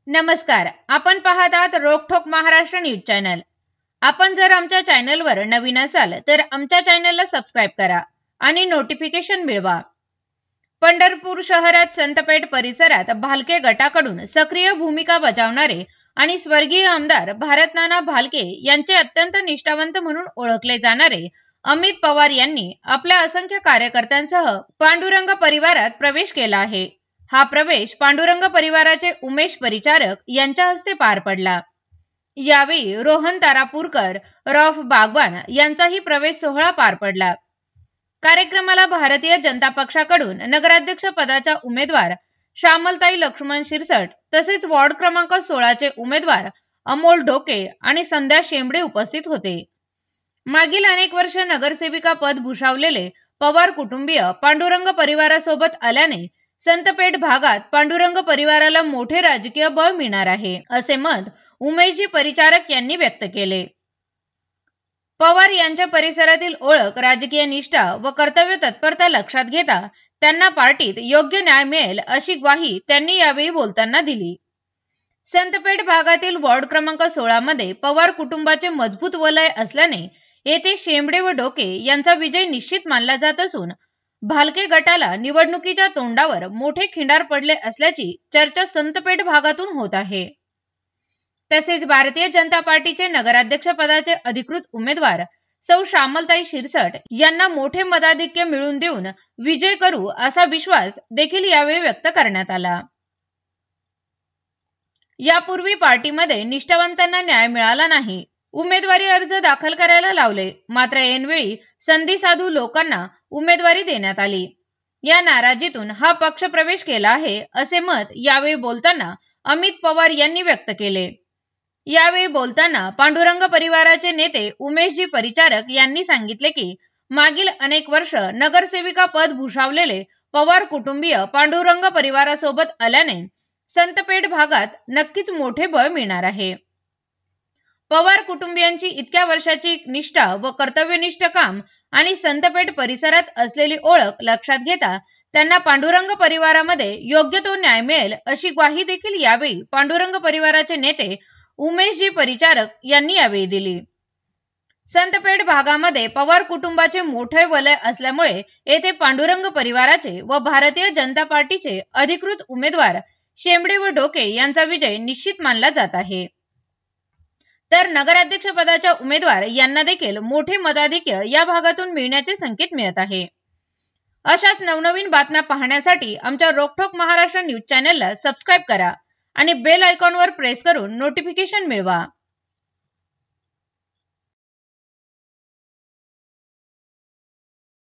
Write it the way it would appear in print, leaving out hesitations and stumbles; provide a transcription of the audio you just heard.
नमस्कार, आपण पाहत आहात रोकठोक महाराष्ट्र न्यूज चॅनल। आपण जर आमच्या चॅनलवर नवीन असाल तर आमच्या चॅनलला सबस्क्राइब करा आणि नोटिफिकेशन मिळवा। पंढरपूर शहरात संतपेठ परिसरात भालके गटाकडून सक्रिय भूमिका बजावणारे आणि स्वर्गीय आमदार भारतनाना भालके यांचे अत्यंत निष्ठावंत म्हणून ओळखले जाणारे अमित पवार यांनी आपल्या असंख्य कार्यकर्त्यांसह पांडुरंग परिवारात प्रवेश केला आहे। हा प्रवेश पांडुरंग परिवाराचे उमेश परिचारक यांच्या हस्ते पार पडला। यावेळी रोहन तारापूरकर, रौफ बागवान यांचाही प्रवेश सोहळा पार पडला। कार्यक्रमाला भारतीय जनता पक्षाकडून नगराध्यक्ष पदाच्या उमेदवार श्यामलताई लक्ष्मण शिरसट तसेच वॉर्ड क्रमांक 16 चे उमेदवार अमोल ढोके आणि संध्या शेंबडे उपस्थित होते। मागील अनेक वर्ष नगरसेविका पद भूषवलेले पवार कुटुंबीय पांडुरंग परिवारासोबत आल्याने संतपेठ भागात पांडुरंग परिवाराला मोठे राजकीय बळ मिळणार आहे, असे मत उमेशजी परिचारक यांनी व्यक्त केले। पवार यांच्या परिसरातील ओळख, राजकीय निष्ठा व कर्तव्य तत्परता लक्षात घेता त्यांना पार्टीत योग्य न्याय मिळेल अशी ग्वाही त्यांनी यावेळी बोलताना दिली। संतपेठ भागातील वॉर्ड क्रमांक 16 मध्ये पवार कुटुंबाचे मजबूत वलय असल्याने येथे शेंबडे व ढोके यांचा विजय निश्चित मानला जात असून भालके गटाला निवडणुकीच्या तोंडावर मोठे खिंडार पडले असल्याची चर्चा संतपेठ भागातून होत आहे। तसेच भारतीय जनता पार्टीचे नगराध्यक्ष पदाचे अधिकृत उमेदवार सौ श्यामलताई शिरसट यांना मोठे मताधिक्य मिळवून देऊन विजय करू असा विश्वास देखील यावेळी व्यक्त करण्यात आला। यापूर्वी पार्टीमध्ये निष्ठावंतांना न्याय मिळाला नाही, उमेदवारी अर्ज दाखल करायला लावले, मात्र ऐनवेळी संधी साधू लोकांना उमेदवारी देण्यात आली। या नाराजीतून हा पक्ष प्रवेश केला आहे, असे मत यावेळी बोलताना अमित पवार यांनी व्यक्त केले। यावेळी बोलताना पांडुरंग परिवाराचे नेते उमेशजी परिचारक यांनी सांगितले की मागील अनेक वर्ष नगरसेविका पद भूषवलेले पवार कुटुंबीय पांडुरंग परिवारासोबत आल्याने संतपेठ भागात नक्कीच मोठे बळ मिळणार आहे। पवार कुटुंबियांची इतक्या वर्षाची निष्ठा व कर्तव्यनिष्ठ काम आणि संतपेठ परिसरात असलेली ओळख लक्षात घेता त्यांना पांडुरंग परिवारामध्ये योग्य तो न्याय मिळेल अशी ग्वाही देखील यावेळी पांडुरंग परिवाराचे नेते उमेशजी परिचारक यांनी यावेळी दिली। संतपेठ भागामध्ये पवार कुटुंबाचे मोठे वलय असल्यामुळे येथे पांडुरंग परिवाराचे व भारतीय जनता पार्टीचे अधिकृत उमेदवार शेंबडे व ढोके यांचा विजय निश्चित मानला जात आहे। तर नगराध्यक्ष पदाच्या उमेदवार यांना देखील मोठे मताधिक्य या भागातून मिळण्याचे संकेत मिळत आहे। अशाच नवनवीन बातम्या पाहण्यासाठी आमच्या रोकठोक महाराष्ट्र न्यूज चॅनलला सबस्क्राइब करा आणि बेल आयकॉनवर प्रेस करून नोटिफिकेशन मिळवा।